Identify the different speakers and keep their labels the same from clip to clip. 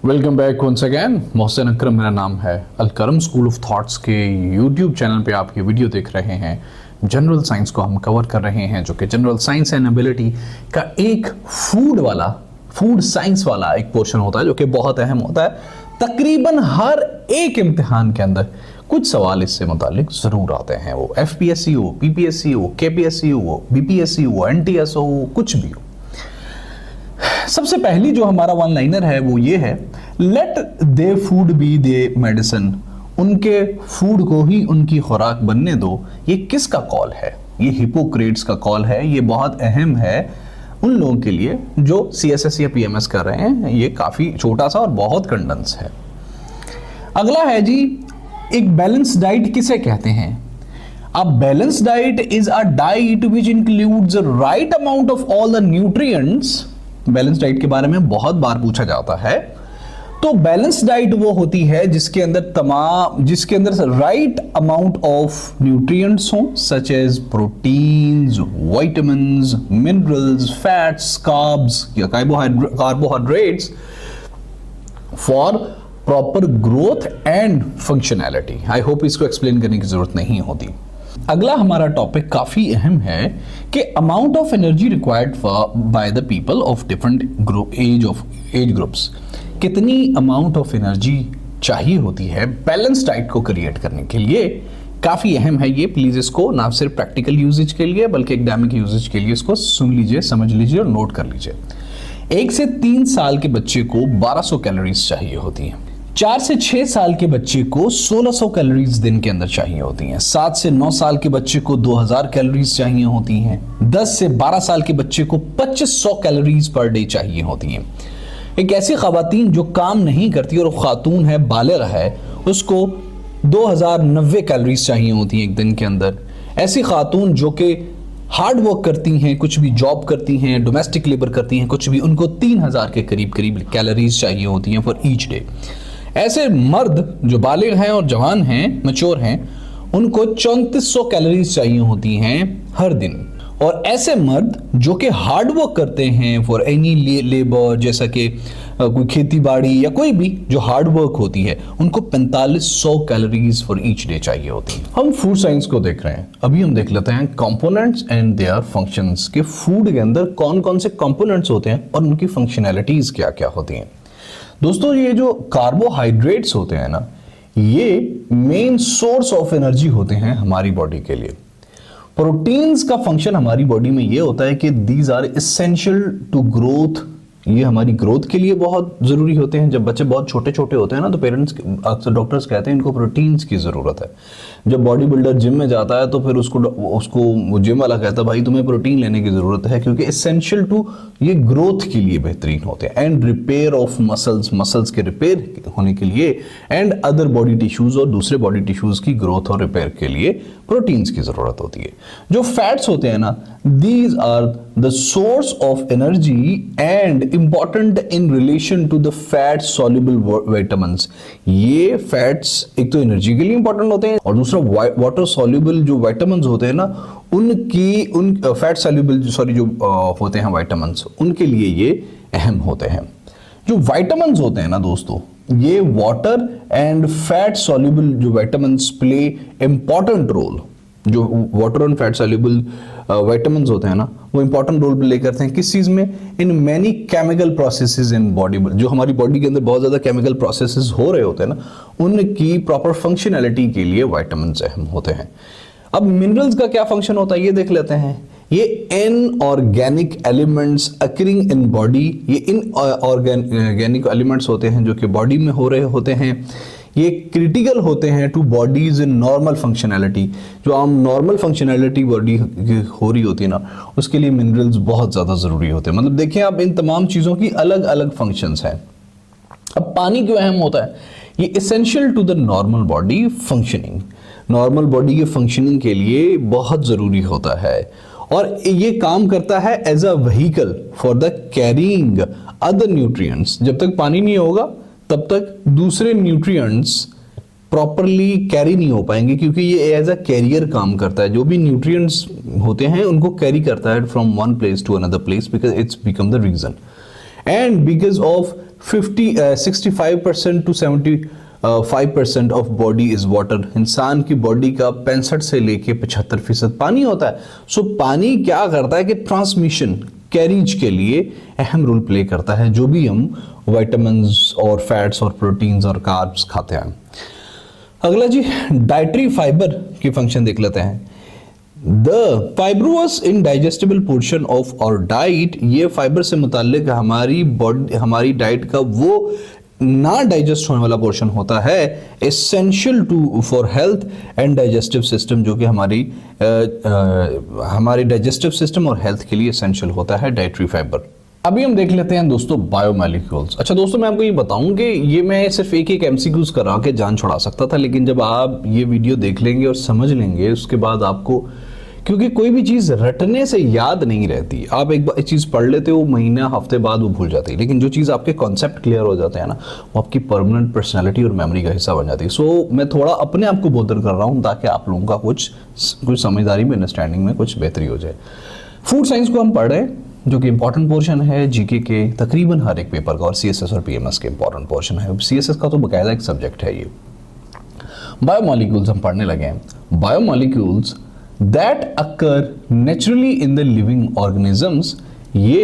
Speaker 1: Welcome back once again. Mohsin Akram मेरा नाम है। अलकरम स्कूल ऑफ थॉट्स के यूट्यूब चैनल पे आप ये वीडियो देख रहे हैं। जनरल साइंस को हम कवर कर रहे हैं, जो कि जनरल साइंस एंड एबिलिटी का एक फूड साइंस वाला एक पोर्शन होता है, जो कि बहुत अहम होता है। तकरीबन हर एक इम्तिहान के अंदर कुछ सवाल इससे मुतालिक ज़रूर आते हैं, वो FPSC हो, PPSC हो, KPSC हो, BPSC हो, NTS हो, कुछ भी हो। सबसे पहली जो हमारा वन लाइनर है वो ये है, लेट दे फूड बी दे मेडिसिन। उनके फूड को ही उनकी खुराक बनने दो। ये किसका कॉल है? ये हिपोक्रेट्स का कॉल है। ये बहुत अहम है उन लोगों के लिए जो CSS या PMS कर रहे हैं। ये काफी छोटा सा और बहुत कंडेंस है। अगला है जी, एक बैलेंस डाइट किसे कहते हैं? A balanced diet is a diet which includes the right amount of all the nutrients। Balance diet के बारे में बहुत बार पूछा जाता है। तो बैलेंस डाइट वो होती है जिसके अंदर राइट अमाउंट ऑफ न्यूट्रिएंट्स हो, such as proteins, vitamins, minerals, fats, carbs या carbohydrates for proper growth and functionality. I hope इसको एक्सप्लेन करने की जरूरत नहीं होती। अगला हमारा टॉपिक काफी अहम है कि amount of energy required by the people of different age groups. कितनी अमाउंट ऑफ एनर्जी चाहिए होती है बैलेंस डाइट को क्रिएट करने के लिए? काफी अहम है ये। प्लीज इसको ना सिर्फ प्रैक्टिकल यूजेज के लिए बल्कि एकेडमिक यूजेज के लिए इसको सुन लीजिए, समझ लीजिए और नोट कर लीजिए। 1 से 3 साल के बच्चे को 1200 कैलोरीज चाहिए होती है। 4 से 6 साल के बच्चे को 1600 कैलोरीज दिन के अंदर चाहिए होती हैं। 7 से 9 साल के बच्चे को 2000 कैलोरीज चाहिए होती हैं। 10 से 12 साल के बच्चे को 2500 कैलोरीज पर डे चाहिए होती हैं। एक ऐसी खवातीन जो काम नहीं करती और खातून है, बालिग है, उसको 2090 कैलोरीज चाहिए होती हैं एक दिन के अंदर। ऐसी खातून जो कि हार्ड वर्क करती हैं, कुछ भी जॉब करती हैं, डोमेस्टिक लेबर करती हैं, कुछ भी, उनको 3000 के करीब कैलोरीज चाहिए होती हैं फॉर ईच डे। ऐसे मर्द जो बालिग हैं और जवान हैं, मैच्योर हैं, उनको 3400 कैलोरीज चाहिए होती हैं हर दिन। और ऐसे मर्द जो कि हार्ड वर्क करते हैं फॉर एनी लेबर, जैसा कि कोई खेती बाड़ी या कोई भी जो हार्ड वर्क होती है, उनको 4500 कैलोरीज फॉर ईच डे चाहिए होती है। हम फूड साइंस को देख रहे हैं। अभी हम देख लेते हैं कंपोनेंट्स एंड देयर फंक्शंस के फूड के अंदर कौन कौन से कंपोनेंट्स होते हैं और उनकी फंक्शनैलिटीज क्या क्या होती हैं। दोस्तों, ये जो कार्बोहाइड्रेट्स होते हैं ना, ये मेन सोर्स ऑफ एनर्जी होते हैं हमारी बॉडी के लिए। प्रोटीन्स का फंक्शन हमारी बॉडी में ये होता है कि these are essential to growth. ये हमारी ग्रोथ के लिए बहुत जरूरी होते हैं। जब बच्चे बहुत छोटे छोटे होते हैं ना, तो पेरेंट्स, अक्सर डॉक्टर्स कहते हैं इनको प्रोटीन्स की जरूरत है। जब बॉडी बिल्डर जिम में जाता है तो फिर उसको जिम वाला कहता है भाई तुम्हें प्रोटीन लेने की जरूरत है, क्योंकि एसेंशियल टू ये ग्रोथ के लिए बेहतरीन होते हैं। एंड रिपेयर ऑफ मसल्स के रिपेयर होने के लिए, एंड अदर बॉडी टिश्यूज और दूसरे बॉडी टिश्यूज की ग्रोथ और रिपेयर के लिए प्रोटीन्स की जरूरत होती है। जो फैट्स होते हैं ना, these are the source of energy and important in relation to the fat soluble vitamins. ये फैट्स एक तो एनर्जी के लिए इंपॉर्टेंट होते हैं और दूसरा वाटर सॉल्युबल जो विटामिन्स होते हैं ना, उन फैट सॉल्युबल जो होते हैं विटामिन्स, उनके लिए ये अहम होते हैं। जो विटामिन्स होते हैं ना दोस्तों, ये वाटर एंड फैट सॉल्युबल जो विटामिन्स प्ले इंपॉर्टेंट रोल। जो water and fat soluble vitamins होते हैं ना, वो इंपॉर्टेंट रोल प्ले करते हैं किस चीज में? In many chemical processes in body. जो हमारी बॉडी के अंदर बहुत ज्यादा केमिकल प्रोसेसेस हो रहे होते हैं ना, उनकी प्रॉपर फंक्शनैलिटी के लिए विटामिन्स अहम होते हैं। अब मिनरल्स का क्या फंक्शन होता है ये देख लेते हैं। ये inorganic elements occurring in body, ये इनऑर्गेनिक एलिमेंट्स होते हैं जो कि बॉडी में हो रहे होते हैं। ये क्रिटिकल होते हैं two bodies in normal functionality. जो आम नॉर्मल फंक्शनैलिटी बॉडी हो रही होती है ना, उसके लिए मिनरल्स बहुत ज़्यादा ज़रूरी होते हैं। मतलब देखिए आप, इन तमाम चीज़ों की अलग अलग फंक्शंस हैं। अब पानी क्यों अहम होता है? ये essential to the normal body functioning. Normal body के फंक्शनिंग के लिए बहुत ज़रूरी होता है और ये काम करता है as a vehicle for the carrying other nutrients. जब तक पानी नहीं होगा तब तक दूसरे न्यूट्रिएंट्स प्रॉपरली कैरी नहीं हो पाएंगे, क्योंकि ये एज अ कैरियर काम करता है। जो भी न्यूट्रिएंट्स होते हैं उनको कैरी करता है from one place to another place, because it's become the reason and because of 65% to 75% of body is water. इंसान की बॉडी का 65 से लेके 75% पानी होता है। सो पानी क्या करता है कि ट्रांसमिशन कैरिज के लिए अहम रोल प्ले करता है, जो भी हम विटामिन्स और फैट्स और प्रोटीन्स और कार्ब्स खाते हैं। अगला जी, डाइटरी फाइबर की फंक्शन देख लेते हैं। The fibrous indigestible portion of our diet, ये फाइबर से मुताल्लिक हमारी बॉडी, हमारी डाइट का वो ना डाइजेस्ट होने वाला पोर्शन होता है, essential to for health and digestive system, जो कि हमारी डाइजेस्टिव सिस्टम और हेल्थ के लिए एसेंशियल होता है डाइटरी फाइबर। अभी हम देख लेते हैं दोस्तों बायोमॉलिक्यूल्स। अच्छा दोस्तों, मैं आपको ये बताऊं कि ये मैं सिर्फ एक एमसीक्यूज करा के जान छुड़ा सकता था, लेकिन जब आप ये वीडियो देख लेंगे और समझ लेंगे उसके बाद आपको, क्योंकि कोई भी चीज़ रटने से याद नहीं रहती। आप एक बार चीज़ पढ़ लेते हो, महीना हफ्ते बाद वो भूल जाती है, लेकिन जो चीज़ आपके कॉन्सेप्ट क्लियर हो जाते हैं ना, वो आपकी परमानेंट पर्सनालिटी और मेमोरी का हिस्सा बन जाती है। सो मैं थोड़ा अपने आप को बोधर कर रहा हूँ ताकि आप लोगों का कुछ समझदारी में, अंडरस्टैंडिंग में कुछ बेहतरी हो जाए। फूड साइंस को हम पढ़ रहे हैं, जो कि इंपॉर्टेंट पोर्शन है जीके के तकरीबन हर एक पेपर का, और सीएसएस और पीएमएस के इंपॉर्टेंट पोर्शन है। सीएसएस का तो बाकायदा एक सब्जेक्ट है ये। बायोमॉलिक्यूल्स हम पढ़ने लगे हैं। Biomolecules that occur naturally in the living organisms, ये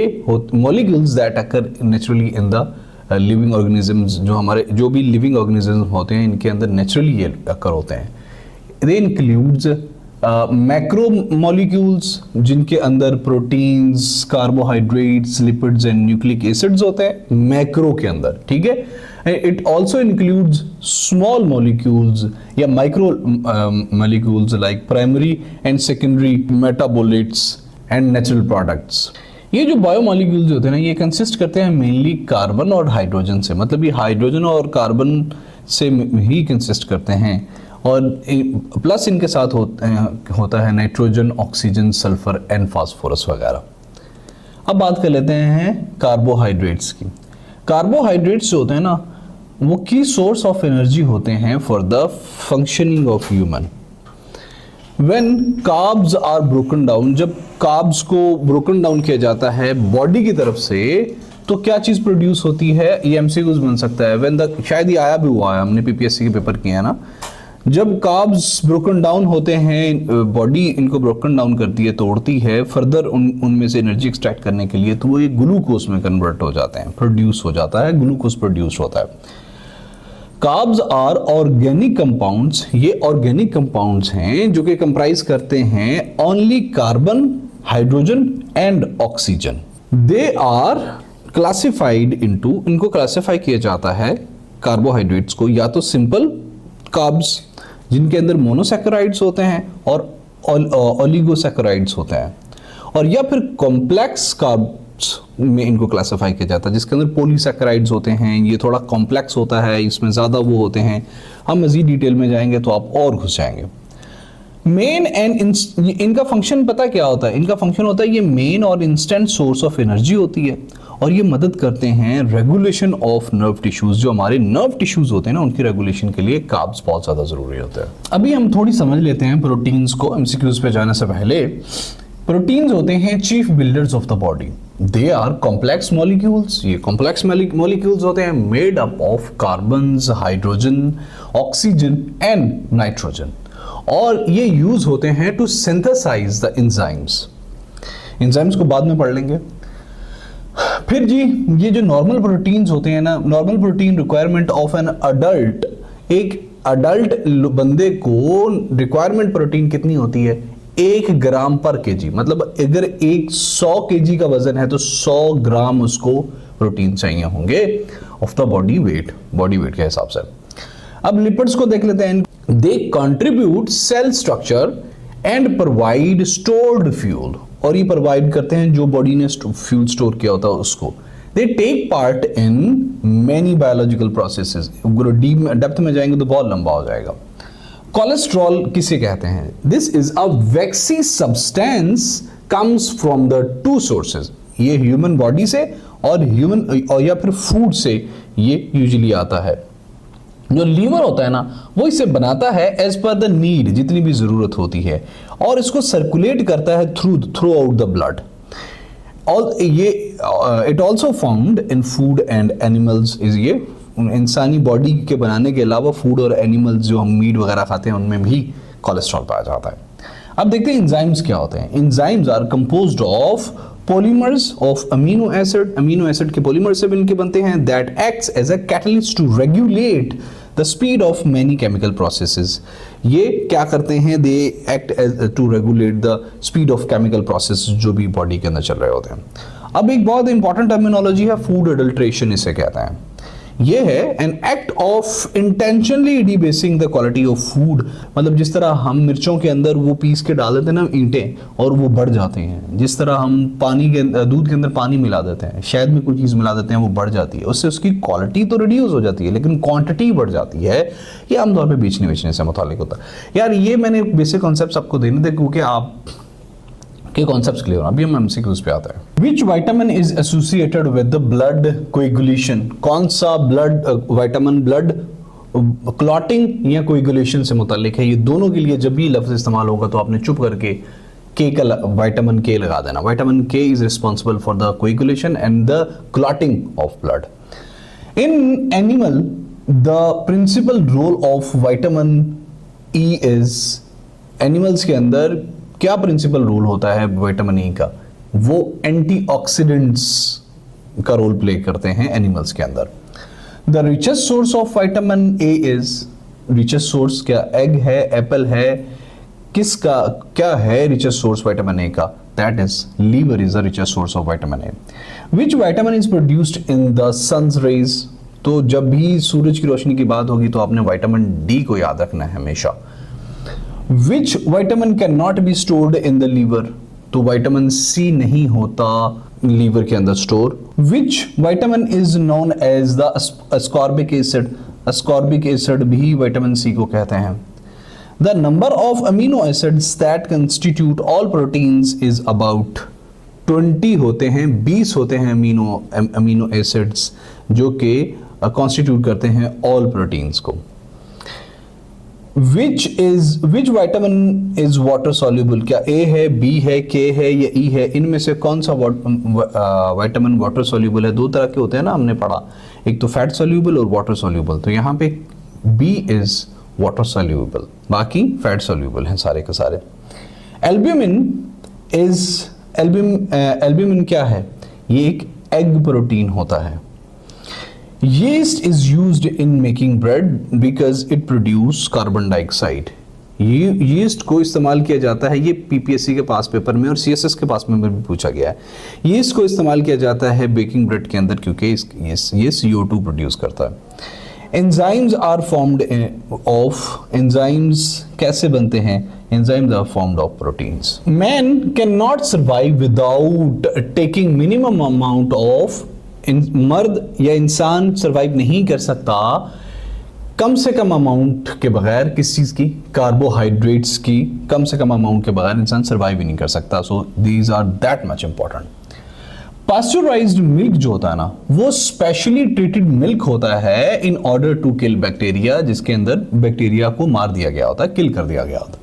Speaker 1: molecules that occur naturally in the living organisms, जो भी living organisms होते हैं इनके अंदर naturally ये occur होते हैं। They includes macromolecules, जिनके अंदर proteins, carbohydrates, lipids and nucleic acids होते हैं मैक्रो के अंदर, ठीक है। It also includes small molecules या micro molecules like primary and secondary metabolites and natural products. ये जो बायोमॉलिक्यूल्स होते हैं ना, ये कंसिस्ट करते हैं मेनली कार्बन और हाइड्रोजन से, मतलब ये हाइड्रोजन और कार्बन से ही कंसिस्ट करते हैं, और प्लस इनके साथ होता है nitrogen, oxygen, sulphur and phosphorus वगैरह। अब बात कर लेते हैं कार्बोहाइड्रेट्स की। कार्बोहाइड्रेट्स जो होते हैं ना, वो की सोर्स ऑफ एनर्जी होते हैं for the functioning of human. When carbs are broken down, जब कार्ब्स को ब्रोकन डाउन किया जाता है बॉडी की तरफ से, तो क्या चीज प्रोड्यूस होती है? ये एमसीक्यूज बन सकता है। व्हेन द, शायद ये आया भी हुआ है, हमने पीपीएससी के पेपर किए हैं ना, जब कार्ब्स ब्रोकन डाउन होते हैं, बॉडी इनको ब्रोकन डाउन करती है, तोड़ती है, फर्दर उनमें से एनर्जी एक्सट्रैक्ट करने के लिए, तो वो एक ग्लूकोज में कन्वर्ट हो जाते हैं, प्रोड्यूस हो जाता है, ग्लूकोज प्रोड्यूस होता है। कार्ब्स आर ऑर्गेनिक कंपाउंड्स, ये ऑर्गेनिक कंपाउंड्स हैं जो कि कंप्राइज करते हैं only carbon, hydrogen and oxygen. They are classified into, इनको क्लासिफाई किया जाता है कार्बोहाइड्रेट्स को, या तो सिंपल कार्ब्स जिनके अंदर मोनोसैकेराइड्स होते हैं और ओलिगोसैकेराइड्स होते हैं, और या फिर कॉम्प्लेक्स कार्ब्स में इनको क्लासिफाई किया जाता है जिसके अंदर पॉलीसैकेराइड्स होते हैं। ये थोड़ा कॉम्प्लेक्स होता है, इसमें ज़्यादा वो होते हैं। हम मज़ीद डिटेल में जाएंगे तो आप और घुस जाएंगे। मेन एंड इनका फंक्शन पता क्या होता है? इनका फंक्शन होता है, ये मेन और इंस्टेंट सोर्स ऑफ एनर्जी होती है, और ये मदद करते हैं रेगुलेशन ऑफ नर्व टिश्यूज। जो हमारे नर्व टिश्यूज होते हैं ना, उनकी रेगुलेशन के लिए कार्ब्स बहुत ज़्यादा ज़रूरी होते हैं। अभी हम थोड़ी समझ लेते हैं प्रोटीन्स को। एमसीक्यूज पे जाने से पहले, प्रोटीन्स होते हैं chief builders of the body. They are complex molecules, ये कॉम्प्लेक्स मॉलिक्यूल्स होते हैं made up of carbons, hydrogen, oxygen and nitrogen, और ये यूज होते हैं to synthesise the enzymes. Enzymes को बाद में पढ़ लेंगे। फिर जी, ये जो नॉर्मल प्रोटीन्स होते हैं ना, normal protein requirement of an adult, एक अडल्ट बंदे को रिक्वायरमेंट प्रोटीन कितनी होती है? 1 ग्राम पर केजी। मतलब अगर 100 केजी का वजन है तो 100 ग्राम उसको प्रोटीन चाहिए होंगे ऑफ द बॉडी वेट के हिसाब से। अब लिपिड्स को देख लेते हैं। They contribute cell structure and provide stored fuel, और ये प्रोवाइड करते हैं जो बॉडी ने फ्यूल स्टोर किया होता है उसको। They take part in many biological processes. Depth में जाएंगे तो बहुत लंबा हो जाएगा। कोलेस्ट्रॉल किसे कहते हैं? This is a vaccine substance comes from the 2 sources. ये ह्यूमन बॉडी से और या फिर फूड से ये यूजुअली आता है। जो लीवर होता है ना, वो इसे बनाता है एज पर द नीड, जितनी भी जरूरत होती है, और इसको सर्कुलेट करता है through out the blood. It also found in food and animals, is ये इंसानी बॉडी के बनाने के अलावा फूड और एनिमल्स जो हम मीट वगैरह खाते हैं उनमें भी कोलेस्ट्रॉल पाया जाता है। अब देखते हैं एंजाइम्स क्या होते हैं। Enzymes are composed of polymers of amino acid, amino acid के पॉलीमर से इनके बनते हैं, that acts as a catalyst to regulate the speed of many chemical processes. ये क्या करते हैं, they act to regulate the speed of chemical process जो भी बॉडी के अंदर चल रहे होते हैं। अब एक बहुत इंपॉर्टेंट टर्मिनोलॉजी है फूड अडल्ट्रेशन, इसे कहते हैं। ये है an act of intentionally debasing the quality of food, मतलब जिस तरह हम मिर्चों के अंदर वो पीस के डाल देते हैं ना ईंटें और वो बढ़ जाते हैं, जिस तरह हम पानी के दूध के अंदर पानी मिला देते हैं, शहद में कोई चीज़ मिला देते हैं, वो बढ़ जाती है, उससे उसकी क्वालिटी तो रिड्यूस हो जाती है लेकिन क्वांटिटी बढ़ जाती है। ये आमतौर पर बेचने से मुतालिक होता है। यार ये मैंने बेसिक कॉन्सेप्ट आपको देने थे क्योंकि आप के कॉन्सेप्ट्स क्लियर हो। अभी हम एमसीक्यूज पे आते हैं। विच vitamin is associated with the blood coagulation, कौन सा ब्लड विटामिन ब्लड क्लॉटिंग या कोएगुलेशन से मुतालिक है। ये दोनों के लिए जब भी लफ्ज इस्तेमाल होगा तो आपने चुप करके के का विटामिन के लगा देना। Vitamin K is responsible for the coagulation and the clotting of blood. In animal the principal role of vitamin E is, animals के अंदर क्या प्रिंसिपल रोल होता है विटामिन ई का, वो एंटीऑक्सीडेंट्स का रोल प्ले करते हैं एनिमल्स के अंदर। The richest source of vitamin A is, richest source क्या एग है, एप्पल है, किसका क्या है रिचेस्ट सोर्स विटामिन ए का, that is liver is the richest source of vitamin A. Which vitamin is produced in the sun's rays, तो जब भी सूरज की रोशनी की बात होगी तो आपने विटामिन डी को याद रखना है हमेशा। Which vitamin cannot be stored in the liver, तो विटामिन सी नहीं होता लीवर के अंदर store. Which vitamin is known as the ascorbic acid, ascorbic acid भी विटामिन सी को कहते हैं। The number of amino acids that constitute all proteins is about 20 होते हैं, 20 होते हैं अमीनो एसिड्स जो कि कॉन्स्टिट्यूट करते हैं ऑल प्रोटीन्स को। Which vitamin is water soluble, क्या A है, B है, K है या E है, इनमें से कौन सा विटामिन वाटर सोल्यूबल है। दो तरह के होते हैं ना, हमने पढ़ा, एक तो फैट सोल्यूबल और वाटर सोल्यूबल, तो यहाँ पे B इज वाटर सोल्यूबल, बाकी फैट सोल्यूबल हैं सारे के सारे। एल्ब्यूमिन क्या है, ये एक एग प्रोटीन होता है। Yeast is used in making bread because it produces carbon dioxide. Yeast को इस्तेमाल किया जाता है, ये पीपीएससी के पास पेपर में और सीएसएस के पास में भी पूछा गया है। यीस्ट को इस्तेमाल किया जाता है बेकिंग ब्रेड के अंदर क्योंकि ये CO2 प्रोड्यूस करता है। Enzymes are formed of, enzymes कैसे बनते हैं, enzymes are formed of proteins. Man can not survive without taking minimum amount of, मर्द या इंसान सरवाइव नहीं कर सकता कम से कम अमाउंट के बगैर, किस चीज की, कार्बोहाइड्रेट्स की कम से कम अमाउंट के बगैर इंसान सरवाइव ही नहीं कर सकता। So these are that much important. Pasteurised milk जो होता है ना, वो स्पेशली ट्रीटेड मिल्क होता है in order to kill bacteria, जिसके अंदर बैक्टीरिया को मार दिया गया होता है, किल कर दिया गया होता है।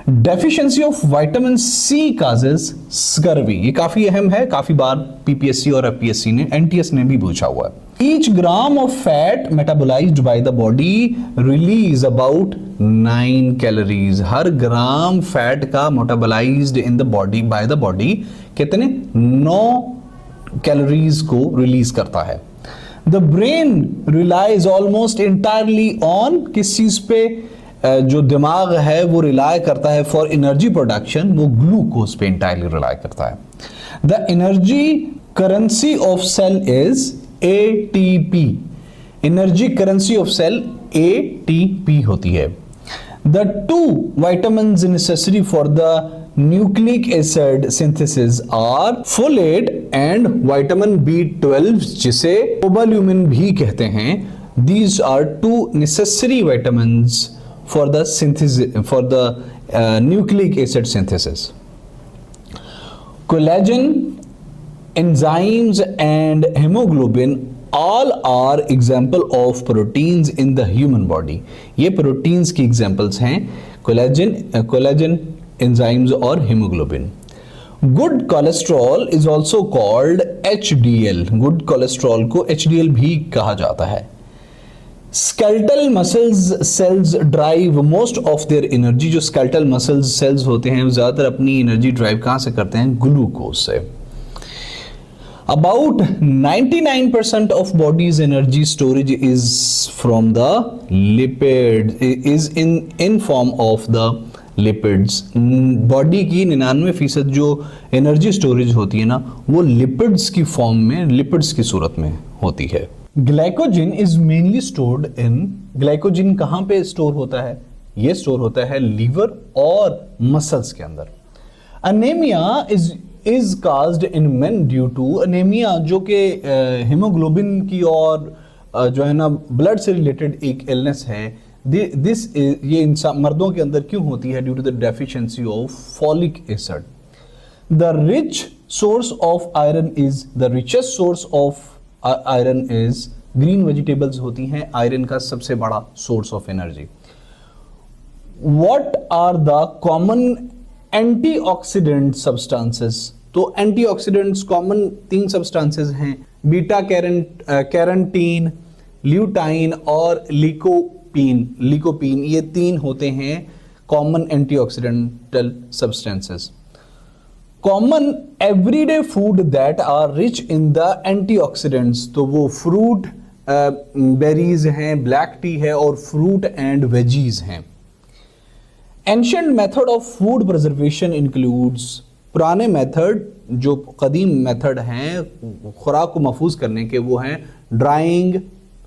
Speaker 1: Deficiency of vitamin C causes scurvy, ये काफी अहम है, काफी बार पीपीएससी और एफपीएससी ने, एनटीएस ने भी पूछा हुआ है। Each gram of fat metabolised by the body release about 9 calories, हर ग्राम फैट का metabolised in the body by the body कितने, 9 कैलोरीज को रिलीज करता है। The brain relies almost entirely on, किस चीज पे, जो दिमाग है वो रिलाय करता है फॉर एनर्जी प्रोडक्शन, वो ग्लूकोज पे इंटायरली रिलाय करता है। The energy currency of cell is ATP, energy currency of cell ATP होती है। The 2 vitamins necessary for the nucleic acid synthesis are folate and vitamin B12, जिसे कोबाल्यूमिन भी कहते हैं। These are 2 necessary vitamins for the synthesis, for the nucleic acid synthesis. Collagen, enzymes and hemoglobin all are example of proteins in the human body. ये proteins की examples हैं, collagen, enzymes और hemoglobin. Good cholesterol is also called HDL। Good cholesterol को HDL भी कहा जाता है। Skeletal muscles cells drive most of their energy. जो स्केलेटल मसल्स सेल्स होते हैं वो ज्यादातर अपनी एनर्जी ड्राइव कहां से करते हैं? ग्लूकोज से। About 99% of body's energy storage is from the lipids, is in form of the lipids। Body की 99% जो एनर्जी स्टोरेज होती है ना वो लिपिड्स की फॉर्म में, लिपिड्स की सूरत में होती है। Glycogen is mainly stored in, glycogen कहां पे स्टोर होता है? ये स्टोर होता है लीवर और मसल्स के अंदर। Anaemia is caused in men due to, anaemia जो कि हीमोग्लोबिन की और जो है ना ब्लड से रिलेटेड एक इलनेस है, दिस ये इंसान मर्दों के अंदर क्यों होती है? Due to the deficiency of folic acid. The rich source of iron is, the richest source of iron is, green vegetables होती हैं आयरन का सबसे बड़ा source of energy. What are the common antioxidant substances? तो antioxidants common 3 substances हैं, beta carotene, lutein और lycopene. ये 3 होते हैं common antioxidantal substances. Common everyday food that are rich in the antioxidants, तो वो फ्रूट, बेरीज हैं, ब्लैक टी है और फ्रूट एंड वेजीज हैं। Ancient method of food preservation includes, पुराने मेथड जो कदीम मेथड हैं खुराक को महफूज करने के वो हैं drying,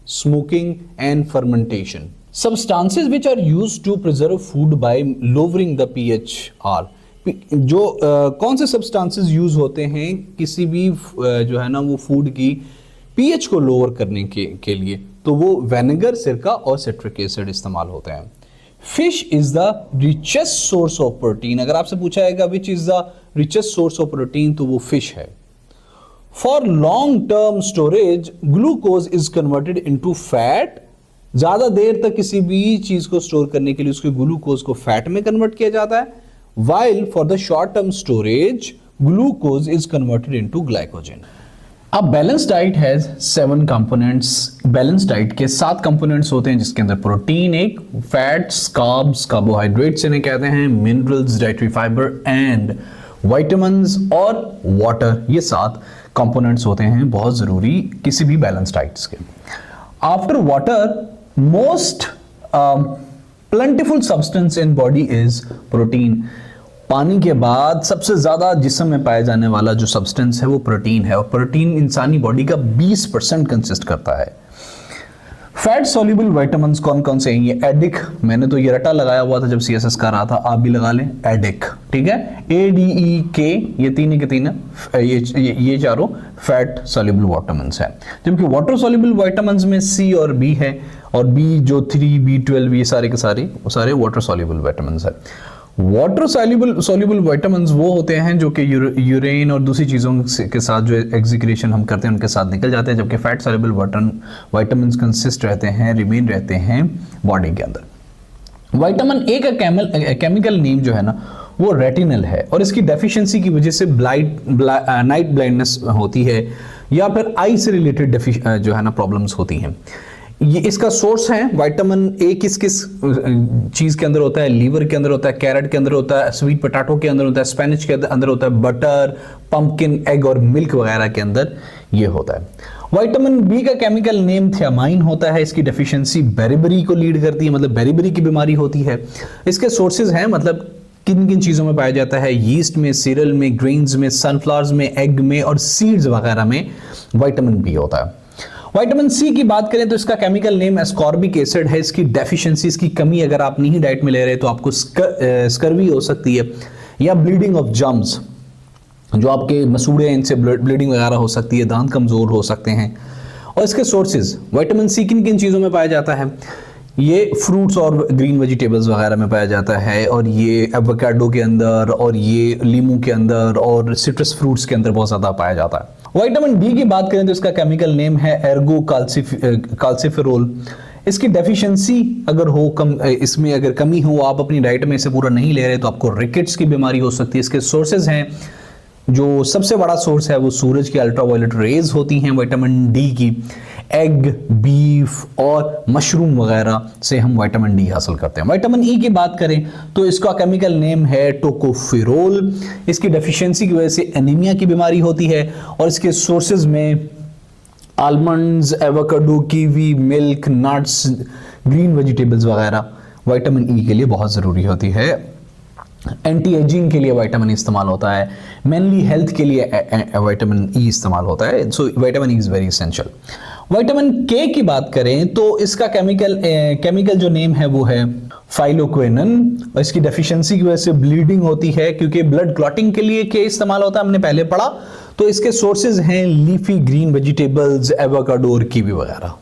Speaker 1: smoking and fermentation. Substances which are used to preserve food by lowering the pH are, जो कौन से सब्सटेंसेस यूज होते हैं किसी भी जो है ना वो फूड की pH को लोअर करने के लिए? तो वो विनेगर, सिरका और सिट्रिक एसिड इस्तेमाल होते हैं। Fish is the richest source of protein. अगर आपसे पूछा जाएगा which is the richest source of protein, तो वो फिश है। For long term storage glucose is converted into fat. ज्यादा देर तक किसी भी चीज को स्टोर करने के लिए उसके ग्लूकोज को फैट में कन्वर्ट किया जाता है। while for the short term storage glucose is converted into glycogen। अब balance diet has 7 components. Balance diet के 7 कंपोनेंट्स होते हैं जिसके अंदर प्रोटीन एक, फैट्स, कार्ब्स, कार्बोहाइड्रेट्स इन्हें कहते हैं, minerals, dietary fibre and vitamins और वाटर। ये 7 कंपोनेंट्स होते हैं बहुत जरूरी किसी भी बैलेंस डाइट्स के। After water most प्लेंटिफुल substance in body is protein. पानी के बाद सबसे ज्यादा जिस्म में पाया जाने वाला जो सब्सटेंस है वो प्रोटीन है और प्रोटीन इंसानी बॉडी का 20% कंसिस्ट करता है। फैट सॉल्युबल विटामिन्स कौन कौन से हैं? ये एडिक, मैंने तो ये रटा लगाया हुआ था जब CSS कर रहा था, आप भी लगा लें एडिक, ठीक है। ADEK, ये तीन के तीन ये चारों फैट सॉल्युबल विटामिन्स है। जबकि वाटर सॉल्युबल विटामिन्स में C और B है और B जो 3, B12 ये सारे के सारे वो सारे वाटर सॉल्युबल विटामिन्स है। वाटर सॉल्युबल विटामिन्स वो होते हैं जो कि यूरेन और दूसरी चीज़ों के साथ जो एक्सक्रीशन हम करते हैं उनके साथ निकल जाते हैं, जबकि फैट सॉल्युबल विटामिन्स कंसिस्ट रहते हैं, रिमेन रहते हैं बॉडी के अंदर। विटामिन ए का केमिकल नेम जो है ना वो रेटिनल है और इसकी डेफिशिएंसी की वजह से नाइट ब्लाइंडनेस होती है या फिर आई से रिलेटेड जो है ना प्रॉब्लम्स होती हैं। ये इसका सोर्स है। विटामिन ए किस किस चीज के अंदर होता है? लीवर के अंदर होता है, कैरेट के अंदर होता है, स्वीट पोटैटो के अंदर होता है, स्पेनिश के अंदर होता है, बटर, पंपकिन, एग और मिल्क वगैरह के अंदर ये होता है। विटामिन बी का केमिकल नेम थियामाइन होता है। इसकी डेफिशिएंसी बेरीबेरी को लीड करती है, मतलब बेरीबेरी की बीमारी होती है। इसके सोर्सेज हैं, मतलब किन किन चीजों में पाया जाता है? यीस्ट में, सीरियल में, ग्रेन्स में, सनफ्लावर्स में, एग में और सीड्स वगैरह में विटामिन बी होता है। विटामिन सी की बात करें तो इसका केमिकल नेम एस्कॉर्बिक एसिड है। इसकी डेफिशिएंसी, इसकी कमी अगर आप नहीं डाइट में ले रहे तो आपको स्कर्वी हो सकती है या ब्लीडिंग ऑफ जम्स, जो आपके मसूड़े इनसे ब्लीडिंग वगैरह हो सकती है, दांत कमजोर हो सकते हैं। और इसके सोर्सेज, विटामिन सी किन किन चीज़ों में पाया जाता है? ये फ्रूट्स और ग्रीन वेजिटेबल्स वगैरह में पाया जाता है और ये एवोकाडो के अंदर और ये लीमू के अंदर और सिट्रस फ्रूट्स के अंदर बहुत ज़्यादा पाया जाता है। विटामिन डी की बात करें तो इसका केमिकल नेम है एर्गो कैल्सिफेरोल। इसकी डेफिशिएंसी अगर हो इसमें अगर कमी हो, आप अपनी डाइट में इसे पूरा नहीं ले रहे तो आपको रिकेट्स की बीमारी हो सकती है। इसके सोर्सेज हैं जो सबसे बड़ा सोर्स है वो सूरज की अल्ट्रावायलेट रेज होती हैं विटामिन डी की। एग, बीफ और मशरूम वगैरह से हम विटामिन डी हासिल करते हैं। विटामिन ई की बात करें तो इसका केमिकल नेम है टोकोफेरोल। इसकी डेफिशिएंसी की वजह से एनीमिया की बीमारी होती है और इसके सोर्सेज में almonds, avocado, kiwi, milk, nuts, green vegetables वगैरह विटामिन ई के लिए बहुत ज़रूरी होती है। एंटी एजिंग के लिए विटामिन ई इस्तेमाल होता है, मेनली हेल्थ के लिए विटामिन ई इस्तेमाल होता है। So vitamin E is very essential. Vitamin के की बात करें तो इसका केमिकल जो नेम है वो है फाइलोक्विनन और इसकी डेफिशिएंसी की वजह से ब्लीडिंग होती है क्योंकि ब्लड क्लॉटिंग के लिए के इस्तेमाल होता है, हमने पहले पढ़ा। तो इसके सोर्सेज हैं लीफी ग्रीन वेजिटेबल्स, एवोकाडो और कीवी वगैरह।